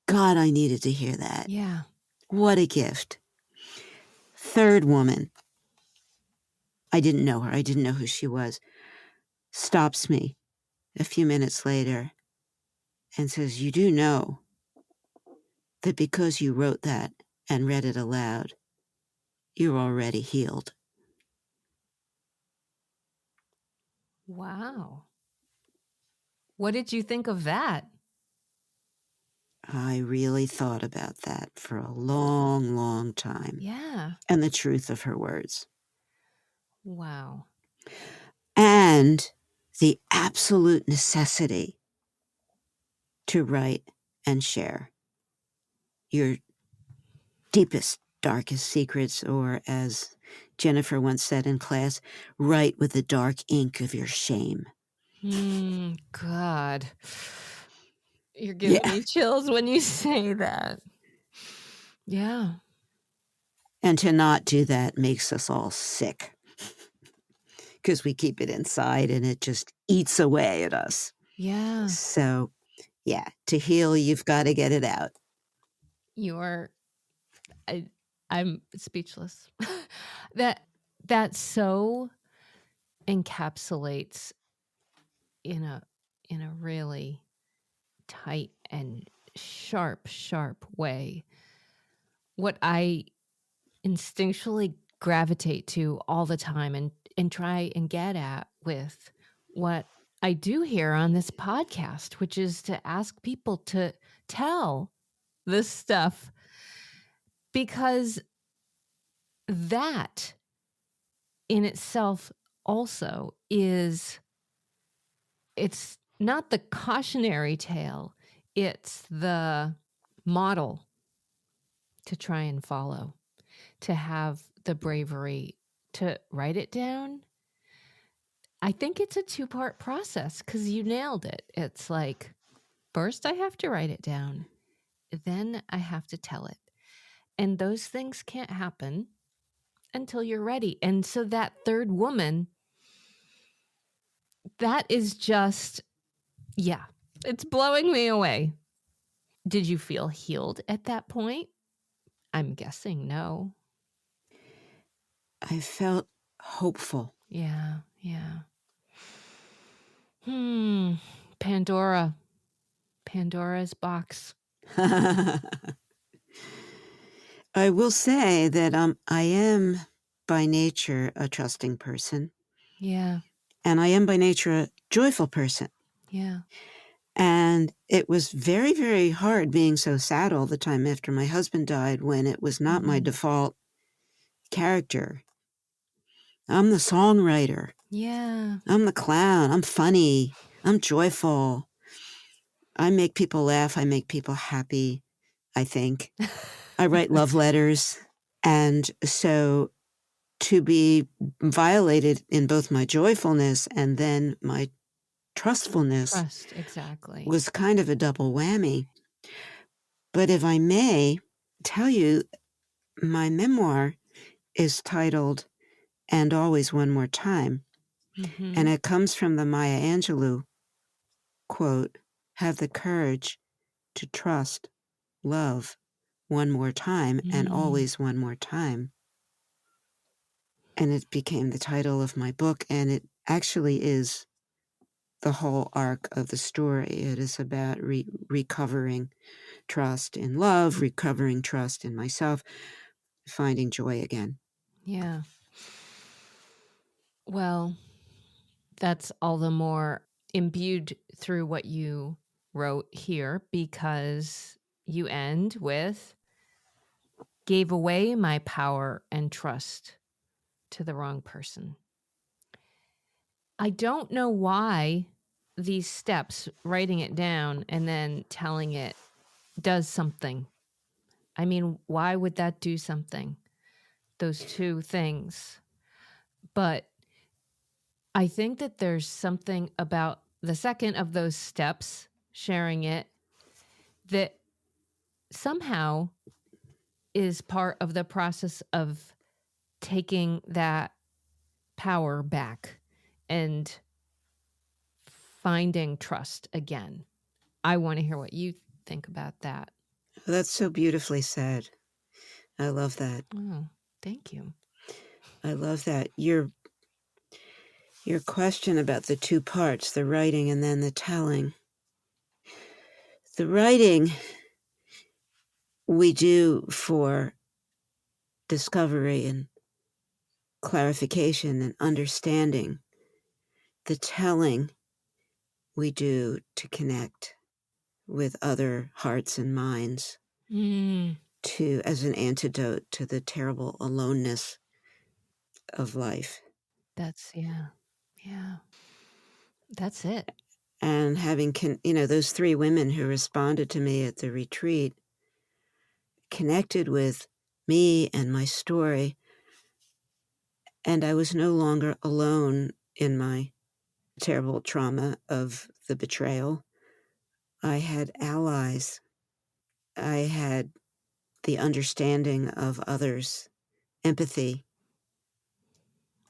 God, I needed to hear that. Yeah. What a gift. Third woman, I didn't know her. I didn't know who she was. Stops me a few minutes later and says, "You do know that because you wrote that and read it aloud, you're already healed." Wow. What did you think of that? I really thought about that for a long, long time Yeah. and the truth of her words. Wow. And the absolute necessity to write and share your deepest, darkest secrets, or as Jennifer once said in class, write with the dark ink of your shame. God. You're giving Yeah. me chills when you say that. Yeah. And to not do that makes us all sick because we keep it inside and it just eats away at us. Yeah. So, yeah, to heal, you've got to get it out. I'm speechless. that so encapsulates in a really tight and sharp way what I instinctually gravitate to all the time and try and get at with what I do here on this podcast, which is to ask people to tell this stuff, because that in itself also is, it's not the cautionary tale, it's the model to try and follow, to have the bravery to write it down. I think it's a two-part process because you nailed it. It's like, first I have to write it down, then I have to tell it. And those things can't happen until you're ready. And so that third woman, that is just, yeah, it's blowing me away. Did you feel healed at that point? I'm guessing no. I felt hopeful. Yeah, yeah. Pandora's box. I will say that I am by nature a trusting person. Yeah, And I am by nature a joyful person. yeah. And it was very, very hard being so sad all the time after my husband died when it was not my default character. I'm the songwriter. Yeah. I'm the clown. I'm funny. I'm joyful. I make people laugh. I make people happy, I think. I write love letters. And so to be violated in both my joyfulness and then my trustfulness Trust, exactly. was kind of a double whammy. But if I may tell you, my memoir is titled "And Always One More Time." And it comes from the Maya Angelou quote, "Have the courage to trust, love, one more time and always one more time. And it became the title of my book, and it actually is the whole arc of the story. It is about recovering trust in love, recovering trust in myself, finding joy again. Yeah. Well, that's all the more imbued through what you wrote here, because you end with gave away my power and trust to the wrong person. I don't know why these steps, writing it down and then telling it, does something. I mean, why would that do something? Those two things. But I think that there's something about the second of those steps, sharing it, that somehow is part of the process of taking that power back and finding trust again. I want to hear what you think about that. That's so beautifully said. I love that. Oh, thank you. I love that. Your question about the two parts, the writing and then the telling. The writing we do for discovery and clarification and understanding. The telling we do to connect with other hearts and minds, as an antidote to the terrible aloneness of life. That's, yeah. That's it. And having, those three women who responded to me at the retreat connected with me and my story. And I was no longer alone in my terrible trauma of the betrayal. I had allies. I had the understanding of others, empathy.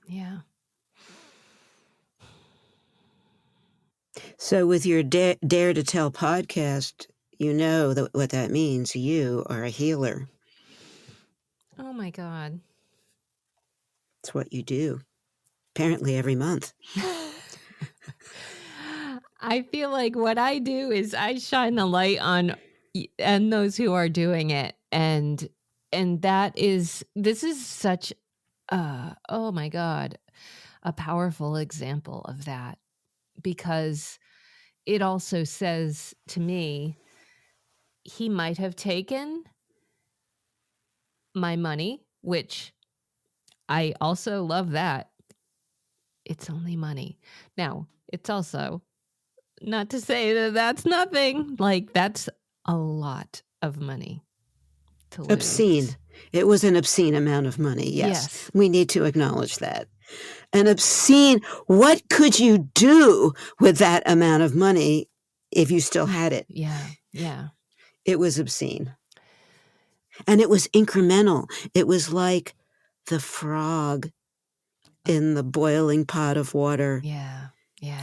Yeah. So with your Dare to Tell podcast, you know what that means. You are a healer. Oh my God. It's what you do, apparently every month. I feel like what I do is I shine the light on and those who are doing it, and this is such oh my God, a powerful example of that, because it also says to me, he might have taken my money, which I also love that. It's only money. Now, it's also not to say that that's nothing. Like, that's a lot of money to lose. Obscene. It was an obscene amount of money. Yes. We need to acknowledge that. An obscene. What could you do with that amount of money if you still had it? Yeah. It was obscene. And it was incremental. It was like the frog in the boiling pot of water. Yeah.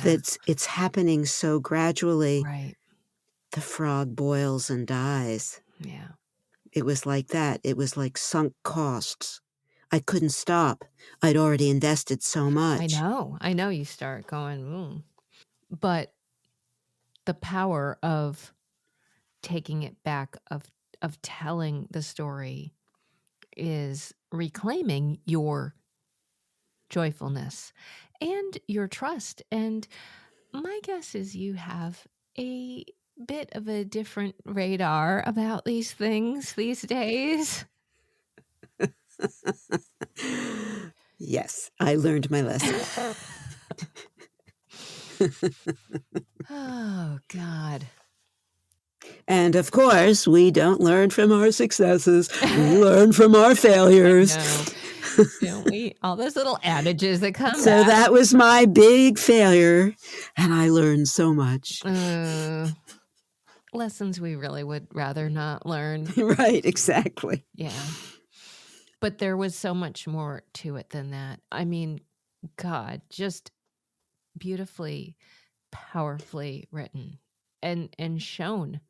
It's happening so gradually. Right. The frog boils and dies. Yeah. It was like that. It was like sunk costs. I couldn't stop. I'd already invested so much. I know you start going, but the power of taking it back, of telling the story, is reclaiming your joyfulness and your trust. And my guess is you have a bit of a different radar about these things these days. Yes, I learned my lesson. Oh, God. And of course, we don't learn from our successes. We learn from our failures. Don't we? All those little adages that come So back. that was my big failure, and I learned so much. Lessons we really would rather not learn. Right, exactly. Yeah. But there was so much more to it than that. I mean, God, just beautifully, powerfully written and shown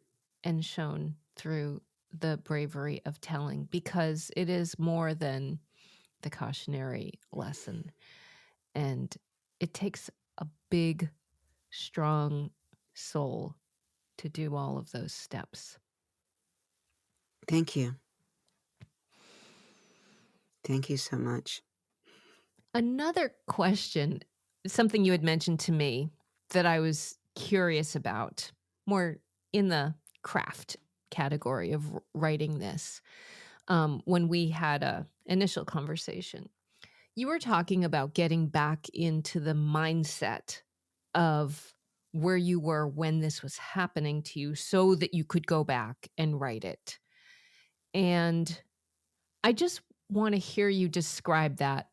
through the bravery of telling, because it is more than the cautionary lesson. And it takes a big, strong soul to do all of those steps. Thank you. Thank you so much. Another question, something you had mentioned to me that I was curious about, more in the craft category of writing this, when we had a initial conversation. You were talking about getting back into the mindset of where you were when this was happening to you so that you could go back and write it. And I just want to hear you describe that,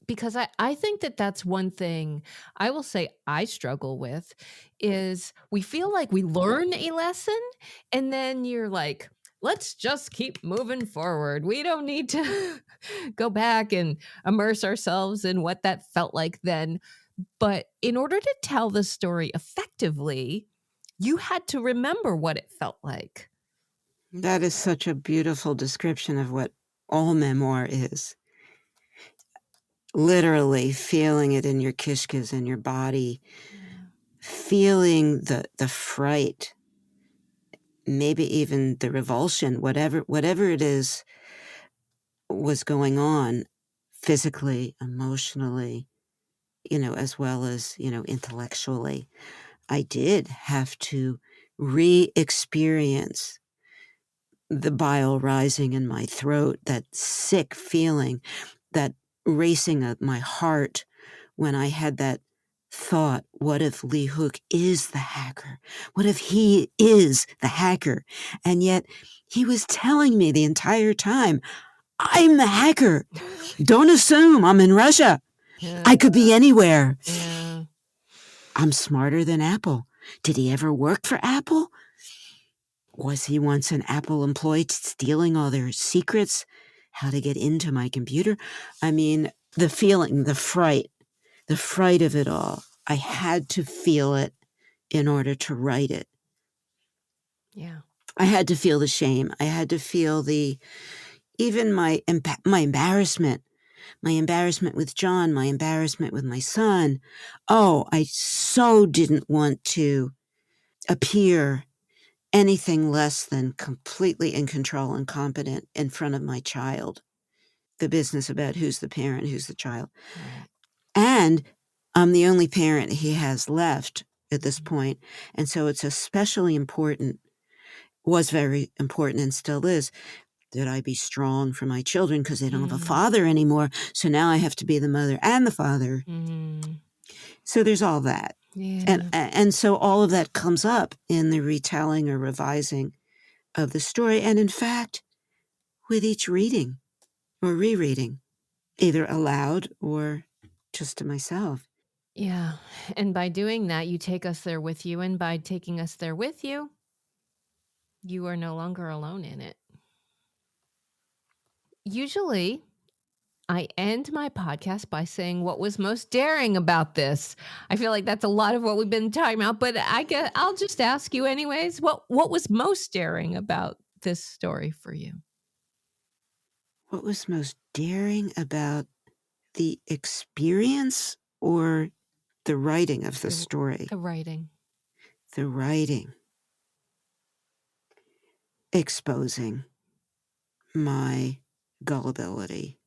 because I think that that's one thing I will say I struggle with, is we feel like we learn a lesson and then you're like, let's just keep moving forward. We don't need to go back and immerse ourselves in what that felt like then. But in order to tell the story effectively, you had to remember what it felt like. That is such a beautiful description of what all memoir is. Literally feeling it in your kishkas, in your body, feeling the fright, maybe even the revulsion, whatever it is was going on physically, emotionally, as well as, intellectually. I did have to re-experience the bile rising in my throat, that sick feeling, that racing of my heart when I had that thought, what if Lee Hook is the hacker? What if he is the hacker? And yet he was telling me the entire time, I'm the hacker. Don't assume I'm in Russia. I could be anywhere. Yeah. I'm smarter than Apple. Did he ever work for Apple? Was he once an Apple employee stealing all their secrets? How to get into my computer? I mean, the feeling, the fright of it all. I had to feel it in order to write it. Yeah. I had to feel the shame. I had to feel even my embarrassment. My embarrassment with John, my embarrassment with my son. Oh, I so didn't want to appear anything less than completely in control and competent in front of my child. The business about who's the parent, who's the child. Right. And I'm the only parent he has left at this point. And so it's especially important, was very important and still is, that I be strong for my children because they don't have a father anymore. So now I have to be the mother and the father. So there's all that. Yeah. And so all of that comes up in the retelling or revising of the story. And in fact, with each reading or rereading, either aloud or just to myself. Yeah. And by doing that, you take us there with you. And by taking us there with you, you are no longer alone in it. Usually, I end my podcast by saying what was most daring about this. I feel like that's a lot of what we've been talking about, but I'll just ask you anyways. What was most daring about this story for you? What was most daring about the experience or the writing of the story? The writing. The writing. Exposing my gullibility.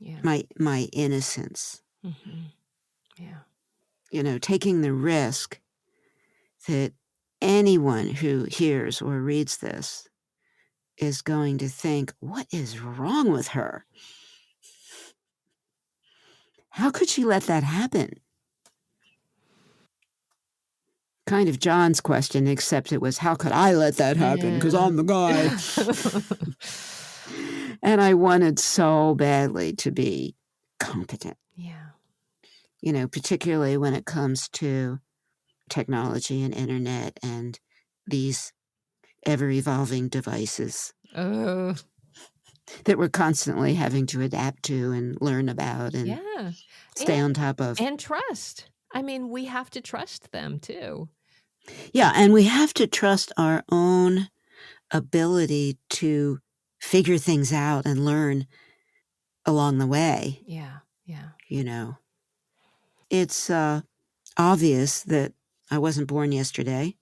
Yeah. My innocence. Yeah. Taking the risk that anyone who hears or reads this is going to think, what is wrong with her? How could she let that happen? Kind of John's question, except it was, how could I let that happen? Because I'm the guy. And I wanted so badly to be competent. Yeah. Particularly when it comes to technology and internet and these ever-evolving devices that we're constantly having to adapt to and learn about and stay on top of. And trust. I mean, we have to trust them too. Yeah, and we have to trust our own ability to figure things out and learn along the way. Yeah. Yeah. You know, it's obvious that I wasn't born yesterday.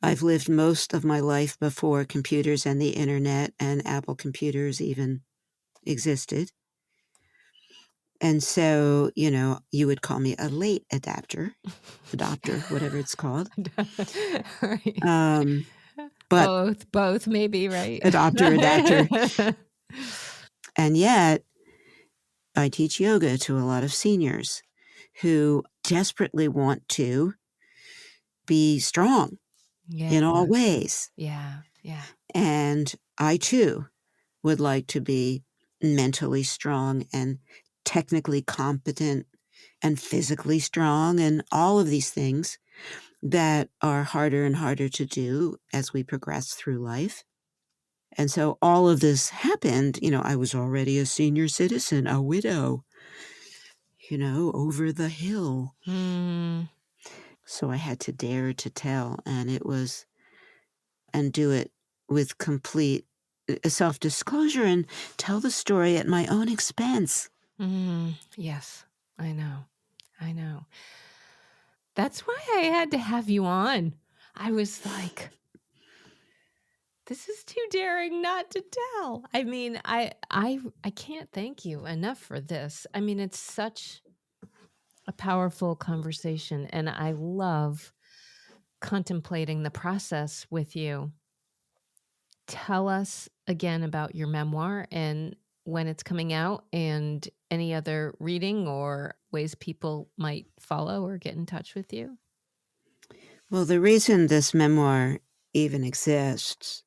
I've lived most of my life before computers and the internet and Apple computers even existed. And so, you would call me a late adopter, whatever it's called. Right. But Both maybe, right? adapter. And yet, I teach yoga to a lot of seniors who desperately want to be strong Yeah. in all ways. Yeah. Yeah. And I too would like to be mentally strong and technically competent and physically strong and all of these things that are harder and harder to do as we progress through life. And so all of this happened, I was already a senior citizen, a widow, over the hill. Mm. So I had to dare to tell, and do it with complete self-disclosure and tell the story at my own expense. Yes, I know. I know. That's why I had to have you on. I was like, this is too daring not to tell. I mean, I can't thank you enough for this. I mean, it's such a powerful conversation, and I love contemplating the process with you. Tell us again about your memoir and when it's coming out, and any other reading or ways people might follow or get in touch with you. Well, the reason this memoir even exists,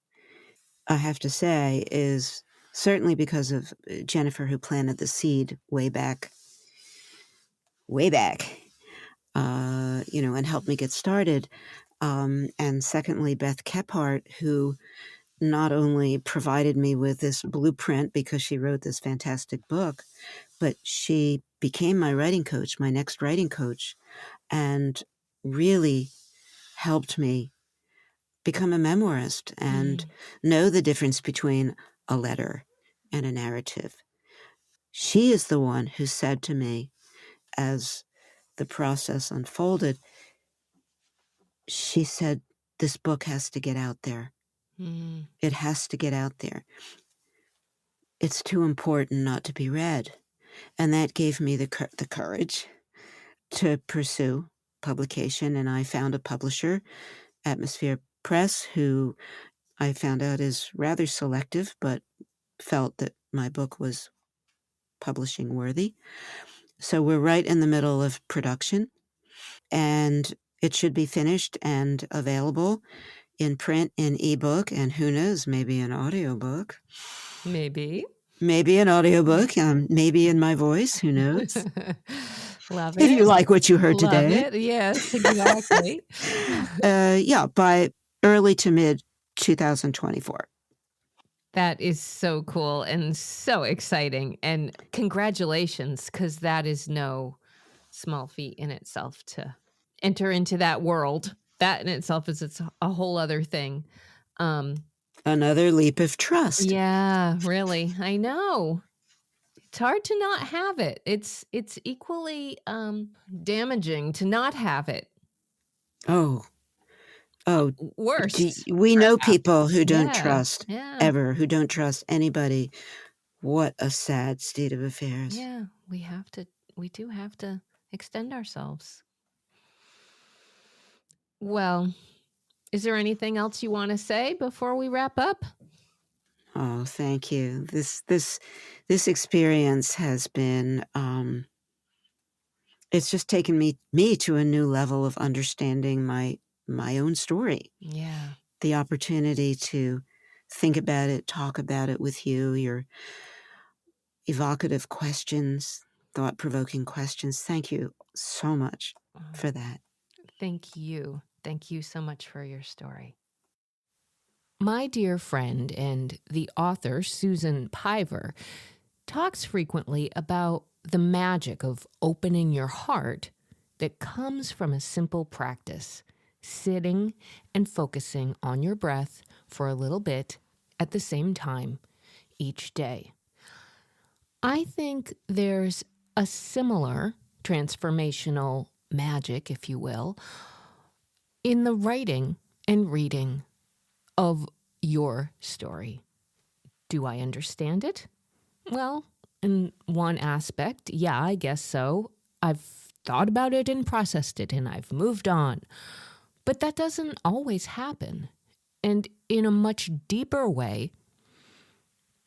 I have to say, is certainly because of Jennifer, who planted the seed way back, and helped me get started. And secondly, Beth Kephart, who not only provided me with this blueprint because she wrote this fantastic book, but she became my writing coach, my next writing coach, and really helped me become a memoirist and know the difference between a letter and a narrative. She is the one who said to me, as the process unfolded, she said, this book has to get out there. It has to get out there. It's too important not to be read. And that gave me the courage to pursue publication. And I found a publisher, Atmosphere Press, who I found out is rather selective, but felt that my book was publishing worthy. So we're right in the middle of production, and it should be finished and available in print, in ebook, and who knows, maybe an audiobook. Maybe. Maybe an audiobook, maybe in my voice, who knows? Love If it. you like what you heard Love today. it. Yes, exactly. By early to mid 2024. That is so cool and so exciting. And congratulations, because that is no small feat in itself to enter into that world. That in itself is a whole other thing. Another leap of trust. Yeah, really. I know. It's hard to not have it. It's equally damaging to not have it. Oh, Worse. we know perhaps. people who don't Yeah, trust yeah. ever, who don't trust anybody. What a sad state of affairs. Yeah, we do have to extend ourselves. Well, is there anything else you want to say before we wrap up? Oh, thank you. This experience has been it's just taken me to a new level of understanding my own story. Yeah. The opportunity to think about it, talk about it with you, your evocative questions, thought-provoking questions. Thank you so much for that. Thank you. Thank you so much for your story. My dear friend and the author, Susan Piver, talks frequently about the magic of opening your heart that comes from a simple practice, sitting and focusing on your breath for a little bit at the same time each day. I think there's a similar transformational magic, if you will, in the writing and reading of your story. Do I understand it? Well, in one aspect, yeah, I guess so. I've thought about it and processed it, and I've moved on. But that doesn't always happen. And in a much deeper way,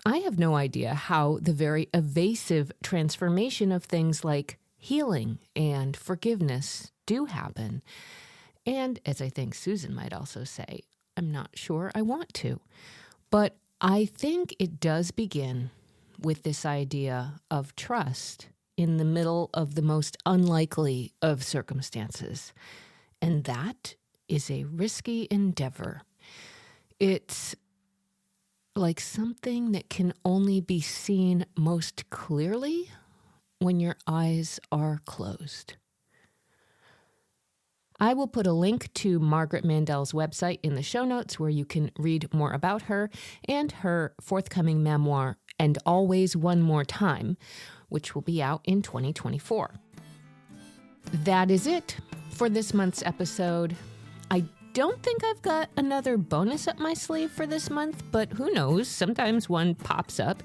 I have no idea how the very evasive transformation of things like healing and forgiveness do happen. And as I think Susan might also say, I'm not sure I want to. But I think it does begin with this idea of trust in the middle of the most unlikely of circumstances. And that is a risky endeavor. It's like something that can only be seen most clearly when your eyes are closed. I will put a link to Margaret Mandell's website in the show notes where you can read more about her and her forthcoming memoir, And Always One More Time, which will be out in 2024. That is it for this month's episode. I don't think I've got another bonus up my sleeve for this month, but who knows? Sometimes one pops up.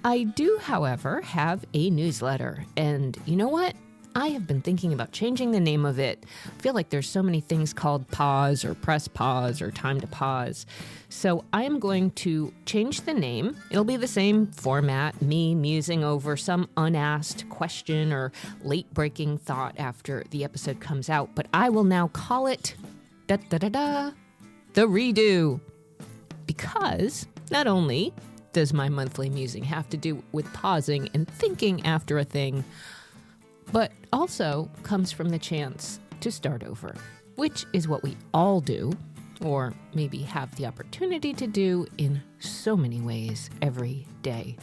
I do, however, have a newsletter, and you know what? I have been thinking about changing the name of it. I feel like there's so many things called pause or press pause or time to pause. So I am going to change the name. It'll be the same format, me musing over some unasked question or late-breaking thought after the episode comes out. But I will now call it the Redo. Because not only does my monthly musing have to do with pausing and thinking after a thing, but also comes from the chance to start over, which is what we all do, or maybe have the opportunity to do in so many ways every day.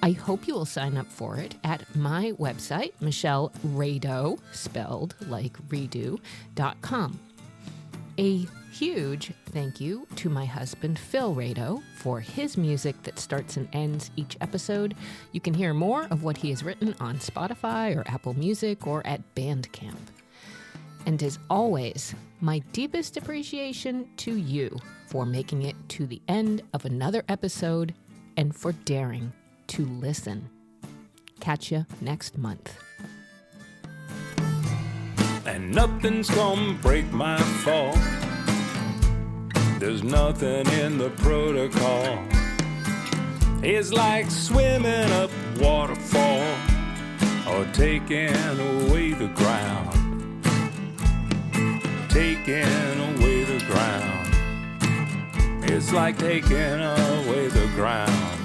I hope you will sign up for it at my website, MichelleRado, spelled like redo.com. A huge thank you to my husband, Phil Rado, for his music that starts and ends each episode. You can hear more of what he has written on Spotify or Apple Music or at Bandcamp. And as always, my deepest appreciation to you for making it to the end of another episode and for daring to listen. Catch you next month. And nothing's gonna break my fall. There's nothing in the protocol. It's like swimming up waterfall or taking away the ground. Taking away the ground. It's like taking away the ground.